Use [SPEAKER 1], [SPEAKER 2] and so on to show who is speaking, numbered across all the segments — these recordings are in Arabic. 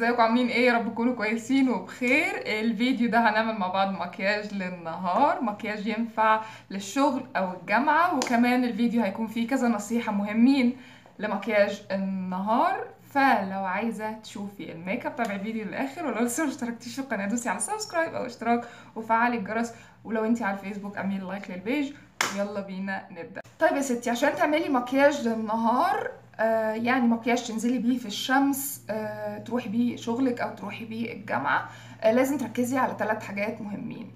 [SPEAKER 1] ازيكم عاملين ايه؟ يا رب تكونوا كويسين وبخير. الفيديو ده هنعمل مع بعض مكياج للنهار، مكياج ينفع للشغل او الجامعة، وكمان الفيديو هيكون فيه كذا نصيحة مهمين لمكياج النهار. فلو عايزة تشوفي الميك اب تابعي الفيديو للاخر، ولو لسه مشتركتيش في القناة دوسي على سبسكرايب او اشتراك وفعلي الجرس، ولو انتي على الفيسبوك اعملي لايك للبيج. يلا بينا نبدأ. طيب يا ستي، عشان تعملي مكياج للنهار يعني مكياج تنزلي بيه في الشمس، تروحي بيه شغلك او تروحي بيه الجامعة، لازم تركزي على 3 حاجات مهمين.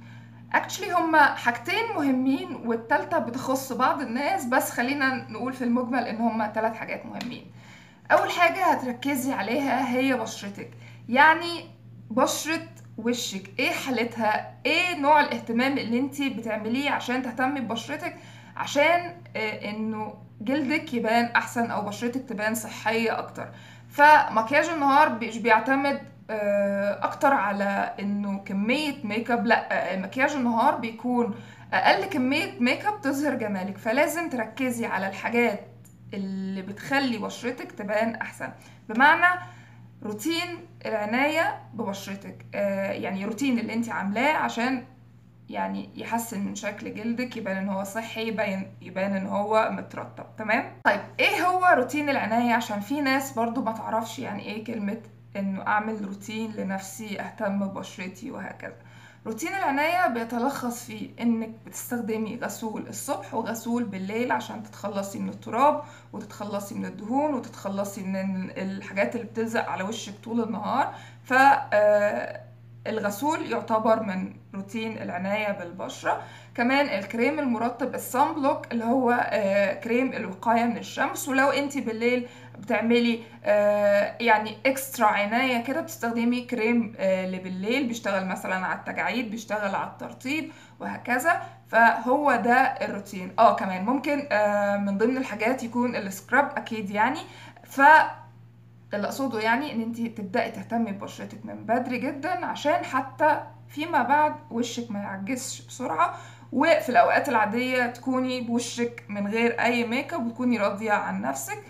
[SPEAKER 1] اكشلي هما حاجتين مهمين والتالتة بتخص بعض الناس، بس خلينا نقول في المجمل ان هما 3 حاجات مهمين. اول حاجة هتركزي عليها هي بشرتك، يعني بشرة وشك ايه حالتها، ايه نوع الاهتمام اللي انتي بتعمليه عشان تهتمي ببشرتك، عشان انه جلدك يبان احسن او بشرتك تبان صحية اكتر. فمكياج النهار مش بيعتمد اكتر على انه كمية ميك اب، لا، مكياج النهار بيكون اقل كمية ميك اب تظهر جمالك، فلازم تركزي على الحاجات اللي بتخلي بشرتك تبان احسن. بمعنى روتين العناية ببشرتك، يعني روتين اللي انت عاملاه عشان يعني يحسن من شكل جلدك، يبان ان هو صحي، يبان ان هو مترطب. تمام؟ طيب ايه هو روتين العناية؟ عشان في ناس برضو ما تعرفش يعني ايه كلمة انه اعمل روتين لنفسي، اهتم ببشرتي وهكذا. روتين العناية بيتلخص في انك بتستخدمي غسول الصبح وغسول بالليل عشان تتخلصي من التراب وتتخلصي من الدهون وتتخلصي من الحاجات اللي بتلزق على وشك طول النهار. ف الغسول يعتبر من روتين العناية بالبشرة. كمان الكريم المرطب الصن بلوك اللي هو كريم الوقاية من الشمس. ولو انتي بالليل بتعملي يعني اكسترا عناية كده، بتستخدمي كريم اللي بالليل بيشتغل مثلا على التجاعيد، بيشتغل على الترطيب وهكذا. فهو ده الروتين. كمان ممكن من ضمن الحاجات يكون السكراب اكيد يعني. اللي اقصده يعني ان انت تبداي تهتمي ببشرتك من بدري جدا، عشان حتى فيما بعد وشك ما يعجزش بسرعه، وفي الاوقات العاديه تكوني بوشك من غير اي ميك اب وتكوني راضيه عن نفسك.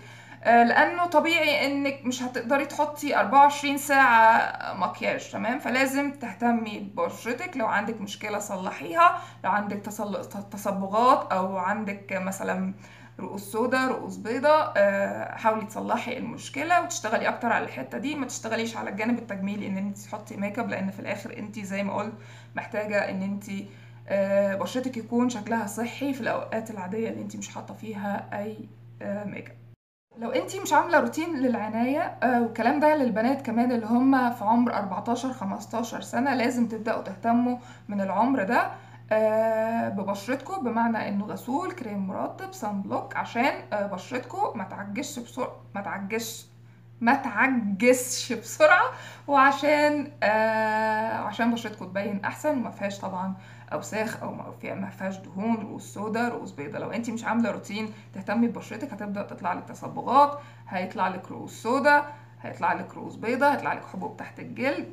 [SPEAKER 1] لانه طبيعي انك مش هتقدري تحطي 24 ساعه مكياج، تمام؟ فلازم تهتمي ببشرتك. لو عندك مشكله صلحيها، لو عندك تصبغات او عندك مثلا رؤوس سودا، رؤوس بيضاء، حاولي تصلحي المشكله وتشتغلي اكتر على الحته دي. ما تشتغليش على الجانب التجميلي ان انت تحطي ميك اب، لان في الاخر انت زي ما قلت محتاجه ان انت بشرتك يكون شكلها صحي في الاوقات العاديه اللي انت مش حاطه فيها اي ميك اب. لو انتي مش عامله روتين للعنايه، والكلام ده للبنات كمان اللي هم في عمر 14 15 سنه، لازم تبداوا تهتموا من العمر ده ببشرتكم، بمعنى انه غسول، كريم مرطب، صن بلوك، عشان بشرتكم ما تعجزش بسرعه، ما تعجزش بسرعه، وعشان عشان بشرتكم تبين احسن وما فيهاش طبعا اوساخ او ما فيهاش دهون، رؤوس سودا، رؤوس بيضا. لو انت مش عامله روتين تهتمي ببشرتك، هتبدا تطلع لك تصبغات، هيطلع لك رؤوس سودا، هيطلع لك رؤوس بيضا، هيطلع لك حبوب تحت الجلد.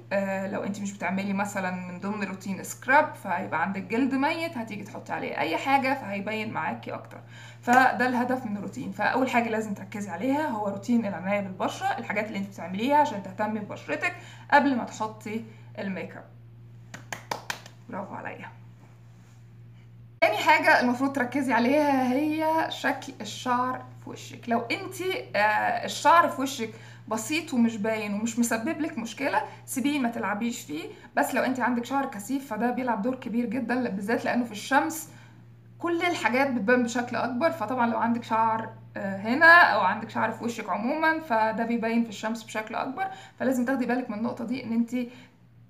[SPEAKER 1] لو انت مش بتعملي مثلا من ضمن روتين سكراب، فهيبقى عندك جلد ميت، هتيجي تحطي عليه اي حاجه فهيبين معاكي اكتر. فده الهدف من الروتين. فاول حاجه لازم تركزي عليها هو روتين العنايه بالبشره، الحاجات اللي انت بتعمليها عشان تهتمي ببشرتك قبل ما تحطي الميك اب. برافو عليا. تاني حاجة المفروض تركزي عليها هي شكل الشعر في وشك. لو انتي الشعر في وشك بسيط ومش باين ومش مسبب لك مشكلة، سيبيه ما تلعبيش فيه. بس لو انتي عندك شعر كثيف فده بيلعب دور كبير جدا، بالذات لانه في الشمس كل الحاجات بتبان بشكل اكبر. فطبعا لو عندك شعر هنا او عندك شعر في وشك عموما، فده بيبين في الشمس بشكل اكبر. فلازم تاخدي بالك من النقطة دي، ان انتي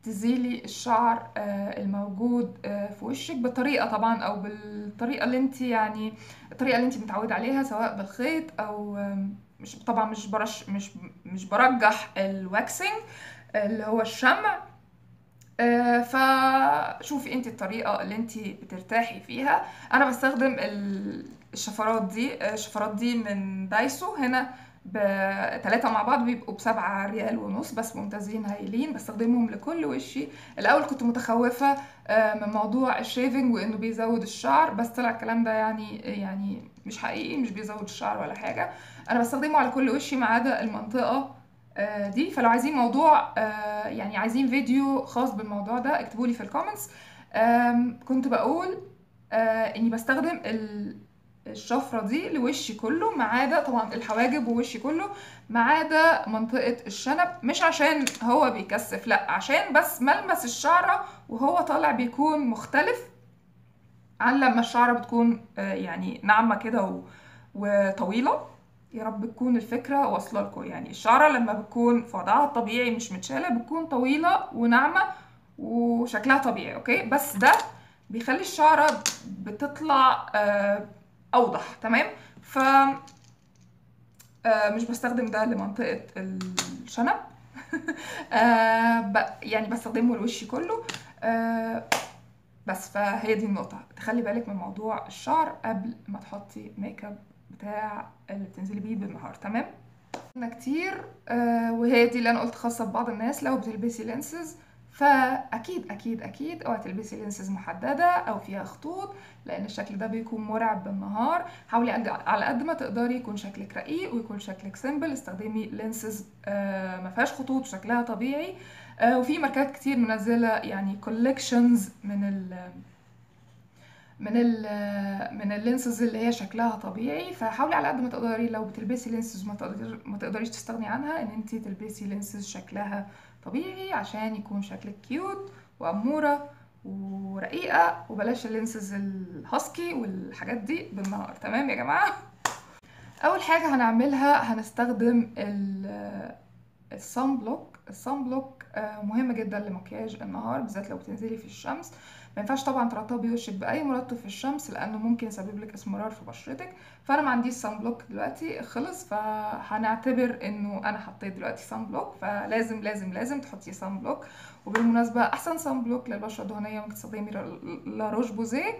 [SPEAKER 1] تزيلي الشعر الموجود في وشك بطريقه طبعا، او بالطريقه اللي انت يعني الطريقه اللي انت متعوده عليها، سواء بالخيط او مش طبعا مش برجح الواكسنج اللي هو الشمع. فشوفي انت الطريقه اللي انت بترتاحي فيها. انا بستخدم الشفرات دي من دايسو هنا، ب3 مع بعض بيبقوا ب7.5 ريال، بس ممتازين هايلين، بستخدمهم لكل وشي. الاول كنت متخوفه من موضوع الشيفنج وانه بيزود الشعر، بس طلع الكلام ده يعني مش حقيقي، مش بيزود الشعر ولا حاجه. انا بستخدمه على كل وشي ما عدا المنطقه دي. فلو عايزين موضوع يعني عايزين فيديو خاص بالموضوع ده اكتبوا لي في الكومنتس. كنت بقول اني بستخدم الشفرة دي لوشي كله ما عدا طبعا الحواجب ووشي كله ما عدا منطقة الشنب، مش عشان هو بيكثف، لا عشان بس ملمس الشعرة وهو طالع بيكون مختلف عن لما الشعرة بتكون يعني ناعمة كده وطويلة. يا رب تكون الفكرة واصلة لكم. يعني الشعرة لما بتكون في وضعها الطبيعي مش متشالة بتكون طويلة وناعمة وشكلها طبيعي، اوكي؟ بس ده بيخلي الشعرة بتطلع اوضح، تمام؟ ف مش بستخدم ده لمنطقة الشنب. يعني بستخدمه لوشي كله. بس فهي دي النقطة، تخلي بالك من موضوع الشعر قبل ما تحطي ميك اب بتاع اللي بتنزلي بيه بالنهار، تمام؟ كتير وهي دي اللي انا قلت خاصة ببعض الناس. لو بتلبسي لينسز فاكيد اكيد اكيد اوعي تلبسي لينسز محددة او فيها خطوط، لان الشكل ده بيكون مرعب بالنهار. حاولي على قد ما تقدري يكون شكلك رقيق ويكون شكلك سيمبل. استخدمي لينسز ما فيهاش خطوط وشكلها طبيعي. وفي ماركات كتير منزلة يعني كولكشنز من اللينسز اللي هي شكلها طبيعي. فحاولي على قد ما تقدري لو بتلبسي لينسز ما تقدريش تستغني عنها ان انت تلبسي لينسز شكلها طبيعي عشان يكون شكلك كيوت واموره ورقيقه، وبلاش اللينسز الهاسكي والحاجات دي بالنهار، تمام يا جماعه؟ اول حاجه هنعملها هنستخدم الصن بلوك. الصن بلوك مهم جدا لمكياج النهار بالذات لو بتنزلي في الشمس. ما ينفعش طبعا ترطبي وشك باي مرطب في الشمس لانه ممكن يسبب لك اسمرار في بشرتك. فانا ما عنديش صن بلوك دلوقتي خلص، فهنعتبر انه انا حطيت دلوقتي صن بلوك، فلازم لازم لازم تحطي صن بلوك. وبالمناسبه احسن صن بلوك للبشره الدهنيه ممكن تستخدمي لا روش بوزيه.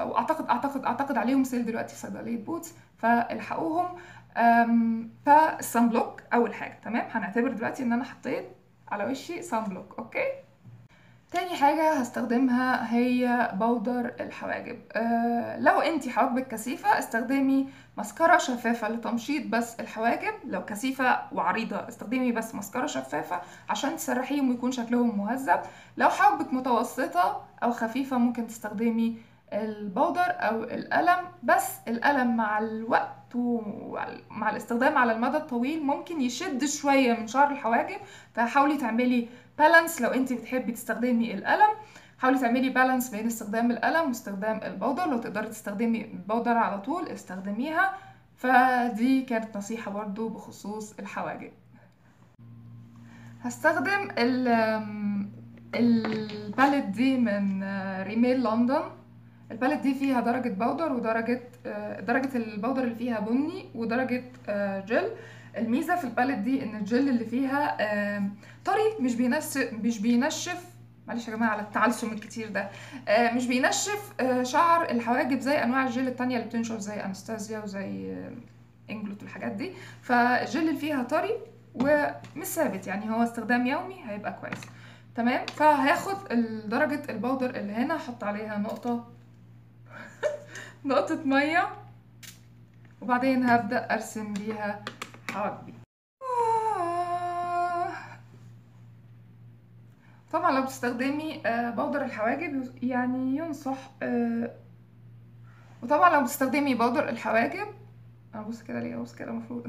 [SPEAKER 1] واعتقد عليهم سيل دلوقتي في صيدليه بوتس، فالحقوهم. فالصن بلوك اول حاجه، تمام؟ هنعتبر دلوقتي ان انا حطيت على وشي صن بلوك، اوكي؟ تاني حاجة هستخدمها هي بودر الحواجب. لو انتي حواجبك كثيفة استخدمي ماسكارا شفافة لتمشيط بس الحواجب. لو كثيفة وعريضة استخدمي بس ماسكارا شفافة عشان تسرحيهم ويكون شكلهم مهذب. لو حواجبك متوسطة او خفيفة ممكن تستخدمي البودر او القلم، بس القلم مع الوقت ومع الاستخدام على المدى الطويل ممكن يشد شوية من شعر الحواجب. فحاولي تعملي بالانس. لو انت بتحبي تستخدمي القلم حاولي تعملي بالانس بين استخدام القلم واستخدام البودر. لو تقدري تستخدمي البودر على طول استخدميها. فدي كانت نصيحة برضو بخصوص الحواجب. هستخدم الباليت دي من ريميل لندن. الباليت دي فيها درجة بودر ودرجة درجة البودر اللي فيها بني ودرجة جل. الميزة في الباليت دي ان الجل اللي فيها طري، مش بينشف. معلش يا جماعة على التعلسم الكتير ده. مش بينشف شعر الحواجب زي انواع الجل التانية اللي بتنشف زي انستازيا وزي انجلوت والحاجات دي. فالجل اللي فيها طري ومش ثابت، يعني هو استخدام يومي هيبقى كويس، تمام؟ فهاخد درجة البودر اللي هنا احط عليها نقطة مية وبعدين هبدأ أرسم بيها حواجبي. طبعا لو بتستخدمي بودر الحواجب يعني ينصح وطبعا لو بتستخدمي بودر الحواجب ابص كده ليه؟ ابص كده المفروض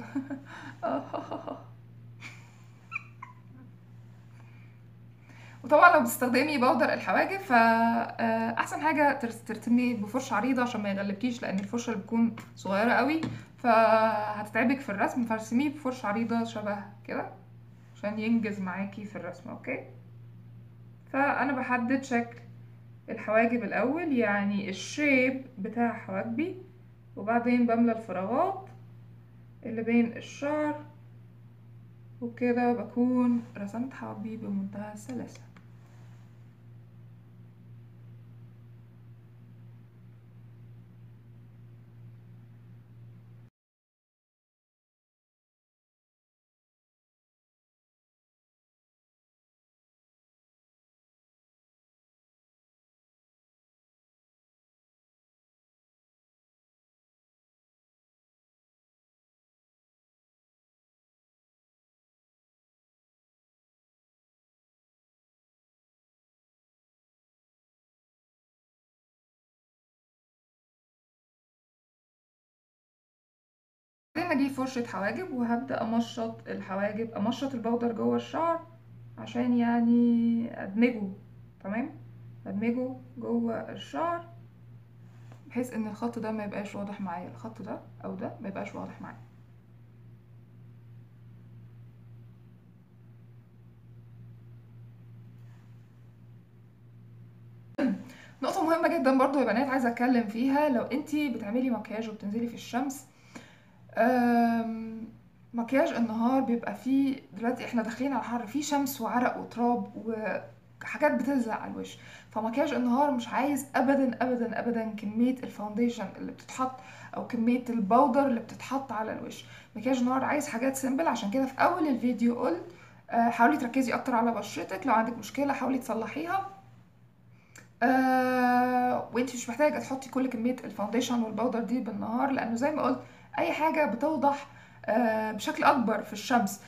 [SPEAKER 1] وطبعا لو بتستخدمي بودر الحواجب فاحسن حاجه ترسمي بفرشه عريضه عشان ما يغلبكيش، لان الفرشه اللي بتكون صغيره قوي فهتتعبك في الرسم. فارسميه بفرشه عريضه شبه كده عشان ينجز معاكي في الرسم، اوكي؟ فانا بحدد شكل الحواجب الاول، يعني الشيب بتاع حواجبي، وبعدين بملى الفراغات اللي بين الشعر، وكده بكون رسمت حواجبي بمنتهى السلاسة. بعدين هجيب فرشة حواجب وهبدأ امشط الحواجب، امشط البودر جوه الشعر عشان يعني ادمجه. تمام، ادمجه جوه الشعر بحيث ان الخط ده ما يبقاش واضح معايا، الخط ده او ده ما يبقاش واضح معايا. نقطة مهمة جدا برضو يا بنات عايزة اتكلم فيها، لو انتي بتعملي مكياج وبتنزلي في الشمس، مكياج النهار بيبقى فيه، دلوقتي احنا داخلين على حر، فيه شمس وعرق وتراب وحاجات بتلزق على الوش. فمكياج النهار مش عايز ابدا ابدا ابدا كمية الفاونديشن اللي بتتحط او كمية البودر اللي بتتحط على الوش. مكياج النهار عايز حاجات سيمبل، عشان كده في اول الفيديو قلت حاولي تركزي اكتر على بشرتك، لو عندك مشكلة حاولي تصلحيها. وانت مش محتاجة تحطي كل كمية الفاونديشن والبودر دي بالنهار، لانه زي ما قلت اي حاجة بتوضح بشكل اكبر في الشمس.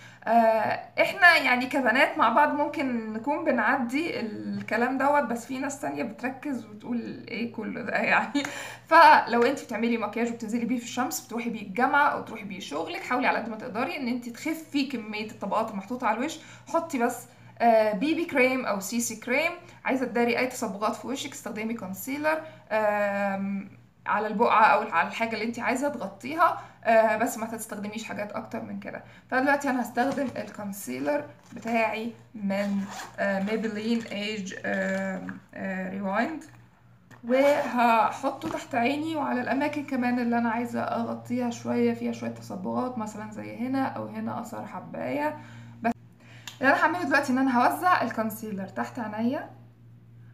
[SPEAKER 1] احنا يعني كبنات مع بعض ممكن نكون بنعدي الكلام دوت، بس في ناس تانية بتركز وتقول ايه كل ده يعني. فلو انت بتعملي مكياج وبتنزلي بيه في الشمس، بتروحي بيه الجامعة او تروحي بيه شغلك، حاولي على قد ما تقدري ان انت تخفي كمية الطبقات المحطوطة على الوش. حطي بس بي بي كريم او سي سي كريم. عايزه تداري اي تصبغات في وشك، استخدمي كونسيلر على البقعه او على الحاجه اللي انت عايزه تغطيها، بس ما تستخدميش حاجات اكتر من كده. فدلوقتي انا هستخدم الكونسيلر بتاعي من ميبلين ايج ريوايند، وهحطه تحت عيني وعلى الاماكن كمان اللي انا عايزه اغطيها شويه، فيها شويه تصبغات مثلا زي هنا او هنا اثر حبايه. بس اللي انا هعمله دلوقتي ان انا هوزع الكونسيلر تحت عينيا،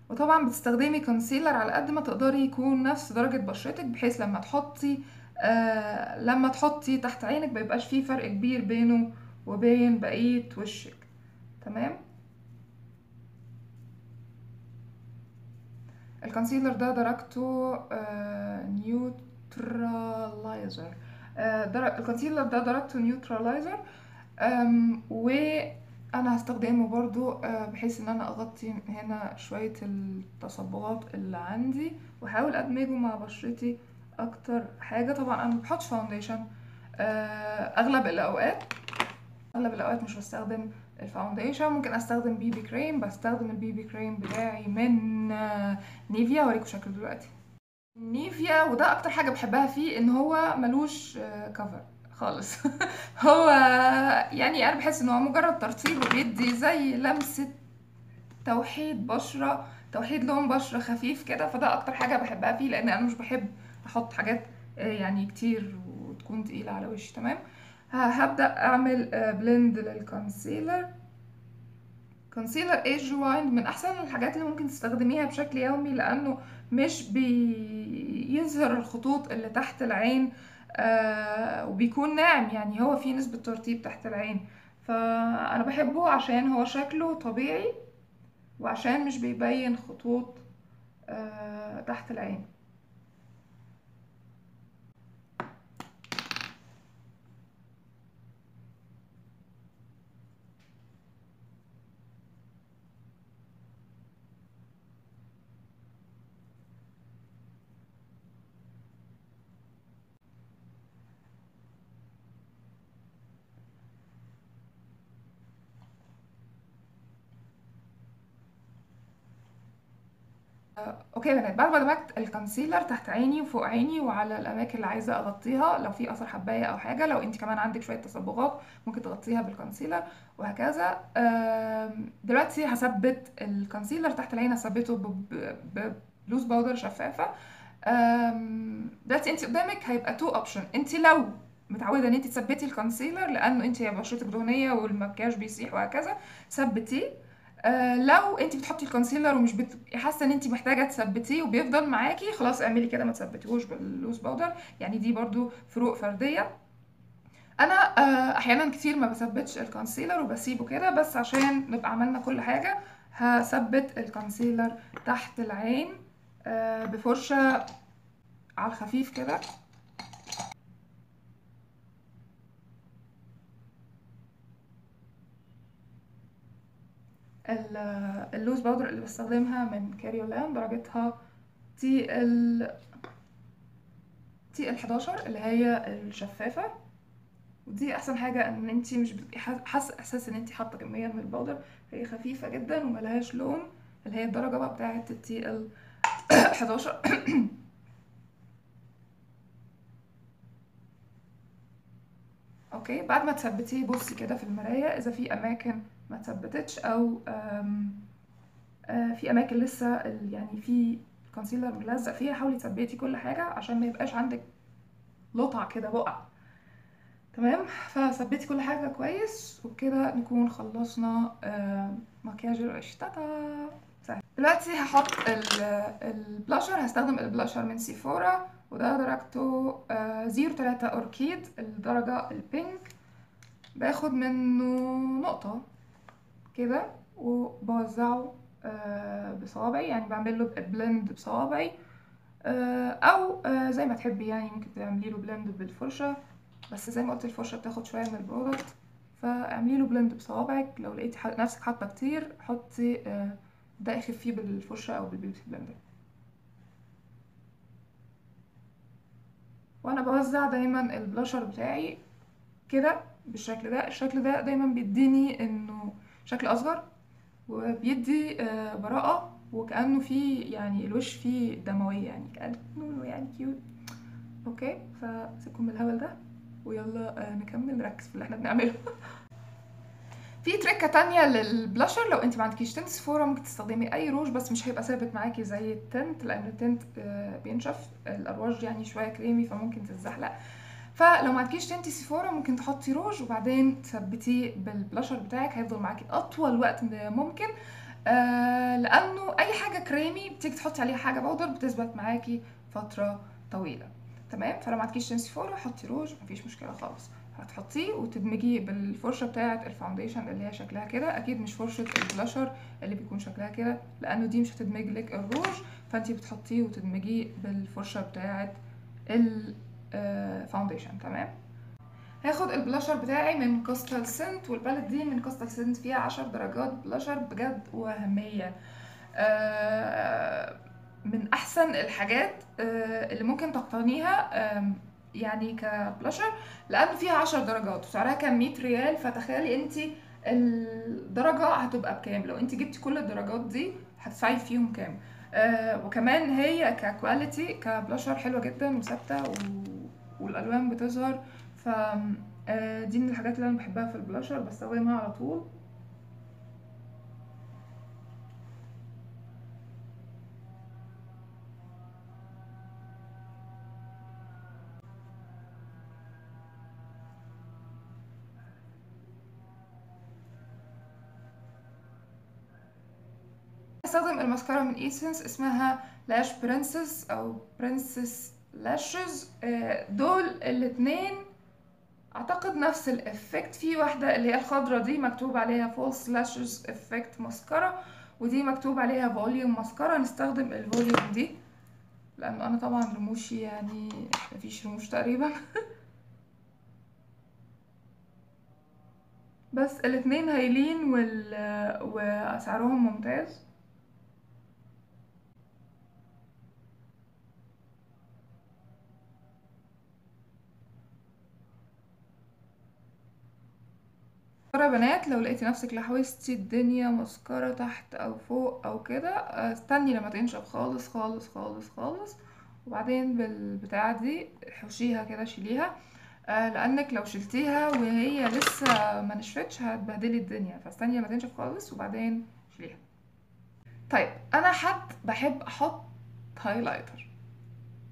[SPEAKER 1] وطبعا بتستخدمي كونسيلر على قد ما تقدري يكون نفس درجة بشرتك، بحيث لما تحطي تحت عينك ميبقاش فيه فرق كبير بينه وبين بقية وشك. تمام. الكونسيلر ده درجته نيوتراليزر. الكونسيلر ده درجته نيوتراليزر، وانا هستخدمه برضو بحيث ان انا اغطي هنا شوية التصبغات اللي عندي، واحاول ادمجه مع بشرتي اكتر حاجة. طبعا انا مبحطش فاونديشن اغلب الاوقات مش بستخدم الفاونديشن، ممكن استخدم بي بي كريم. بستخدم البي بي كريم بتاعي من نيفيا، هوريكم شكله دلوقتي. نيفيا، وده اكتر حاجة بحبها فيه ان هو ملوش كفر خالص. هو يعني انا بحس ان هو مجرد ترطيب وبيدي زي لمسة توحيد بشرة، توحيد لون بشرة خفيف كده. فده اكتر حاجة بحبها فيه، لان انا مش بحب احط حاجات يعني كتير وتكون تقيلة على وشي. تمام. هبدأ اعمل بلند للكونسيلر. كونسيلر ايج وايند من احسن الحاجات اللي ممكن تستخدميها بشكل يومي، لانه مش بيظهر الخطوط اللي تحت العين، وبيكون ناعم، يعني هو فيه نسبة ترطيب تحت العين. فانا بحبه عشان هو شكله طبيعي، وعشان مش بيبين خطوط تحت العين. اوكي يا بنات، بعد ما دمجت الكونسيلر تحت عيني وفوق عيني وعلى الاماكن اللي عايزه اغطيها، لو في اثر حبايه او حاجه، لو انت كمان عندك شويه تصبغات ممكن تغطيها بالكونسيلر وهكذا. دلوقتي هثبت الكونسيلر تحت العين، هثبته بلوز باودر شفافه. دلوقتي انت قدامك هيبقى تو اوبشن. انت لو متعوده ان انت تثبتي الكونسيلر لانه انت بشرتك دهنيه والمكياج بيسيح وهكذا، ثبتيه. لو انت بتحطي الكونسيلر ومش حاسه ان انت محتاجه تثبتيه وبيفضل معاكي، خلاص اعملي كده، ما تثبتيهوش باللوز باودر. يعني دي برضو فروق فرديه. انا احيانا كتير ما بثبتش الكونسيلر وبسيبه كده، بس عشان نبقى عملنا كل حاجه هثبت الكونسيلر تحت العين بفرشه على الخفيف كده. اللوز باودر اللي بستخدمها من كاريولان درجتها تي ال 11 اللي هي الشفافة. ودي احسن حاجه، ان انت مش بتبقي حاسه احساس ان انت حاطه كميه من البودر. هي خفيفه جدا وملهاش لون، اللي هي الدرجه بقى بتاعه التي ال 11. اوكي، بعد ما تثبتيه بصي كده في المرايه اذا في اماكن ما تثبتتش، او في اماكن لسه يعني في الكونسيلر ملزق فيها. حاولي تثبتي كل حاجه عشان ما يبقاش عندك لطع كده بقع. تمام، فثبتي كل حاجه كويس، وبكده نكون خلصنا مكياج الوش. تاتا، سهل. دلوقتي هحط البلاشر. هستخدم البلاشر من سيفورا، وده درجته 03 اوركيد، الدرجه البينك. باخد منه نقطه كده وبوزعه بصوابعي، يعني بعمل له بلند بصوابعي، او زي ما تحبي، يعني ممكن تعملي له بلند بالفرشه، بس زي ما قلت الفرشه بتاخد شويه من البرودكت، فاعملي له بلند بصوابعك. لو لقيتي نفسك حاطه كتير حطي ده اخفيه بالفرشه او بالبيوتي بلندر. وانا بوزع دايما البلاشر بتاعي كده بالشكل ده. الشكل ده دايما بيديني انه شكل اصغر، وبيدي براءة، وكأنه فيه يعني الوش فيه دموية، يعني كأنه يعني كيوت. اوكي، فسيبكم من الهبل ده ويلا نكمل نركز في اللي احنا بنعمله. في تريكة تانية للبلاشر. لو انت ما عندكيش تنت سفورة ممكن تستخدمي اي روج، بس مش هيبقى ثابت معاكي زي التنت، لان التنت بينشف، الارواج يعني شوية كريمي فممكن تتزحلق. فلو ما عندكيش تنتي سيفورا ممكن تحطي روج وبعدين تثبتيه بالبلاشر بتاعك، هيفضل معاكي اطول وقت ممكن. لانه اي حاجه كريمي بتيجي تحطي عليها حاجه بودر بتثبت معاكي فتره طويله. تمام، فلو ما عندكيش تنسي فورا حطي روج، مفيش مشكله خالص. هتحطيه وتدمجيه بالفرشه بتاعه الفاونديشن اللي هي شكلها كده، اكيد مش فرشه البلاشر اللي بيكون شكلها كده، لانه دي مش هتدمج لك الروج، فانتي بتحطيه وتدمجيه بالفرشه بتاعه الفاونديشن. تمام، هاخد البلاشر بتاعي من كاستل سنت، والبالت دي من كاستل سنت فيها 10 درجات بلاشر بجد وهمية. من احسن الحاجات اللي ممكن تقتنيها يعني كبلاشر، لانه فيها 10 درجات وسعرها كان 100 ريال. فتخيلي انتي الدرجة هتبقى بكام لو انتي جبتي كل الدرجات دي، هتدفعي فيهم كام. وكمان هي ككواليتي كبلاشر حلوة جدا وثابتة والالوان بتظهر. ف دي من الحاجات اللي انا بحبها في البلاشر، بستخدمها على طول. استخدم الماسكارا من ايسنس اسمها لاش برنسس او برنسس لاشز. دول الاتنين اعتقد نفس الافكت. في واحدة اللي هي الخضرة دي مكتوب عليها فولس لاشز افكت ماسكارا، ودي مكتوب عليها فوليوم ماسكارا. نستخدم الفوليوم دي لانه انا طبعا رموشي يعني مفيش رموش تقريبا. بس الاتنين هايلين وسعرهم ممتاز. يا بنات، لو لقيتي نفسك لحوستي الدنيا مسكرة تحت او فوق او كده، استني لما تنشف خالص خالص خالص خالص، وبعدين بالبتاعة دي حوشيها كده، شيليها. لانك لو شلتيها وهي لسه ما نشفتش هتبهدلي الدنيا، فاستني لما تنشف خالص وبعدين شيليها. طيب، انا حد بحب احط هايلايتر،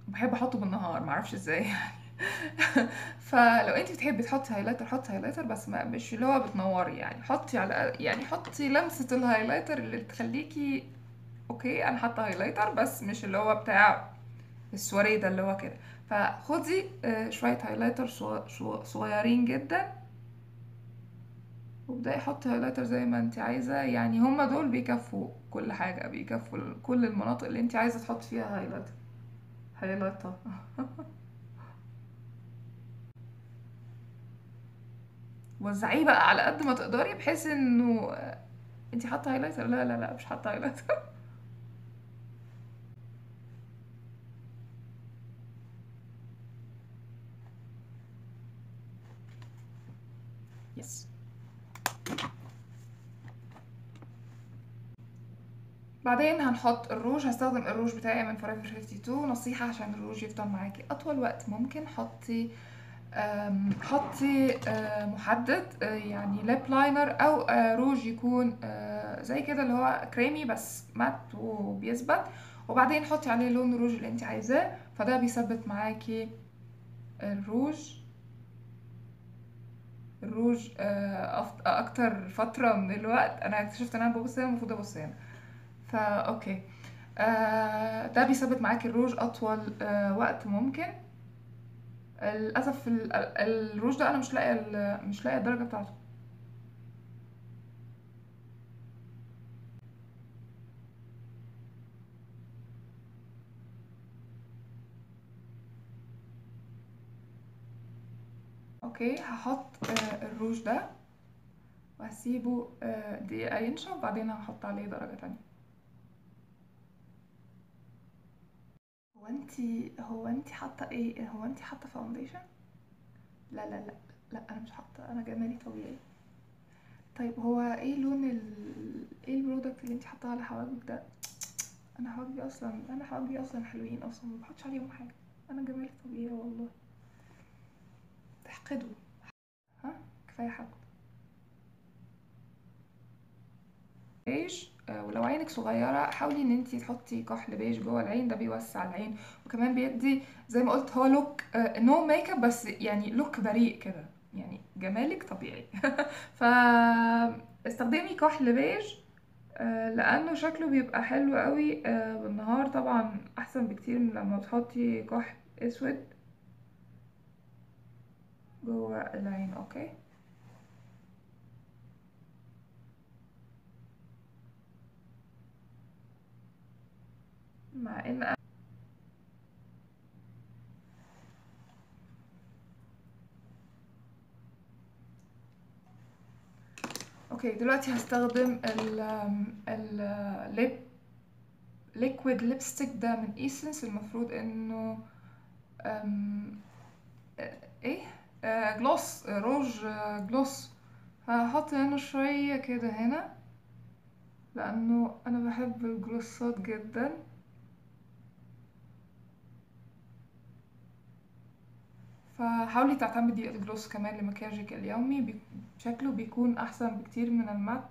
[SPEAKER 1] بحب احطه بالنهار، معرفش ازاي يعني. فلو انت بتحبي تحطي هايلايتر حطي هايلايتر، بس ما مش اللي هو بتنوري، يعني حطي على يعني حطي لمسة الهايلايتر اللي تخليكي اوكي انا حاطه هايلايتر، بس مش اللي هو بتاع السواري ده اللي هو كده. فخدي شوية هايلايتر صغيرين جدا، وابدأي حطي هايلايتر زي ما انت عايزة، يعني هما دول بيكفوا كل حاجة، بيكفوا كل المناطق اللي انت عايزة تحطي فيها هايلايتر. وزعيه بقى على قد ما تقدري، بحيث انه انت حاطه هايلايتر. لا لا لا، مش حاطه هايلايتر. يس. بعدين هنحط الروج. هستخدم الروج بتاعي من Forever 52. نصيحة عشان الروج يفضل معاكي أطول وقت ممكن، حطي محدد، يعني ليب لاينر أو روج يكون زي كده اللي هو كريمي بس مات وبيثبت، وبعدين حطي عليه لون الروج اللي انت عايزاه، فده بيثبت معاكي الروج اكتر فترة من الوقت. انا اكتشفت ان انا ببص هنا المفروض ابص هنا، فا اوكي. ده بيثبت معاكي الروج اطول وقت ممكن. للاسف الروج ده انا مش لاقيه الدرجة بتاعته. اوكي، هحط الروج ده وهسيبه دقيقة ينشف، وبعدين هحط عليه درجة تانية. هو انتي حاطة ايه؟ هو انتي حاطة فاونديشن؟ لا لا لا لا، انا مش حاطة، انا جمالي طبيعي. طيب هو ايه ايه البرودكت اللي انتي حاطاه على حواجبك ده؟ انا حواجبي اصلا حلوين اصلا، ما بحطش عليهم حاجة. انا جمالي طبيعي والله. تحقدوا. ها، كفاية حقد. بيج. ولو عينك صغيرة حاولي ان انتي تحطي كحل بيج جوه العين، ده بيوسع العين وكمان بيدي زي ما قلت هو لوك نو ميك اب، بس يعني لوك بريء كده، يعني جمالك طبيعي. استخدمي كحل بيج لانه شكله بيبقى حلو قوي بالنهار، طبعا احسن بكتير من لما تحطي كحل اسود جوه العين. اوكي، مع ان اوكي دلوقتي هستخدم الليب ليكويد ليبستيك ده من ايسنس. المفروض انه أم، ايه جلوس روج جلوس. هحط هنا شوية كده هنا لانه انا بحب الجلوسات جدا. فحاولي تعتمدي الجلوس كمان لمكياجك اليومي، شكله بيكون احسن بكتير من المات.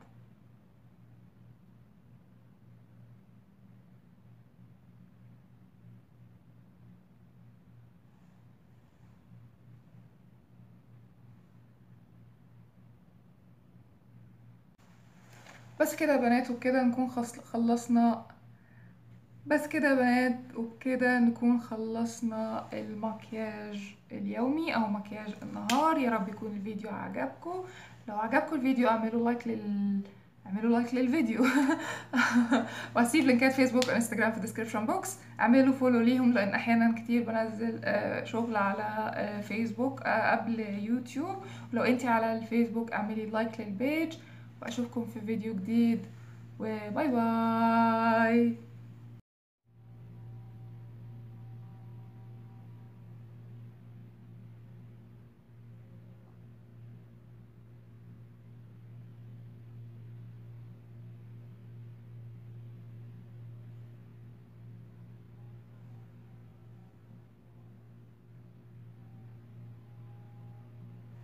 [SPEAKER 1] بس كده يا بنات، وبكده نكون خلصنا. بس كده يا بنات وبكده نكون خلصنا المكياج اليومي او مكياج النهار. يا رب يكون الفيديو عجبكم. لو عجبكم الفيديو اعملوا لايك للفيديو. وهسيب لينكات فيسبوك وانستجرام في الديسكريبشن بوكس. اعملوا فولو ليهم لان احيانا كتير بنزل شغل على فيسبوك قبل يوتيوب. ولو انتي على الفيسبوك اعملي لايك للبيج، واشوفكم في فيديو جديد، وباي باي.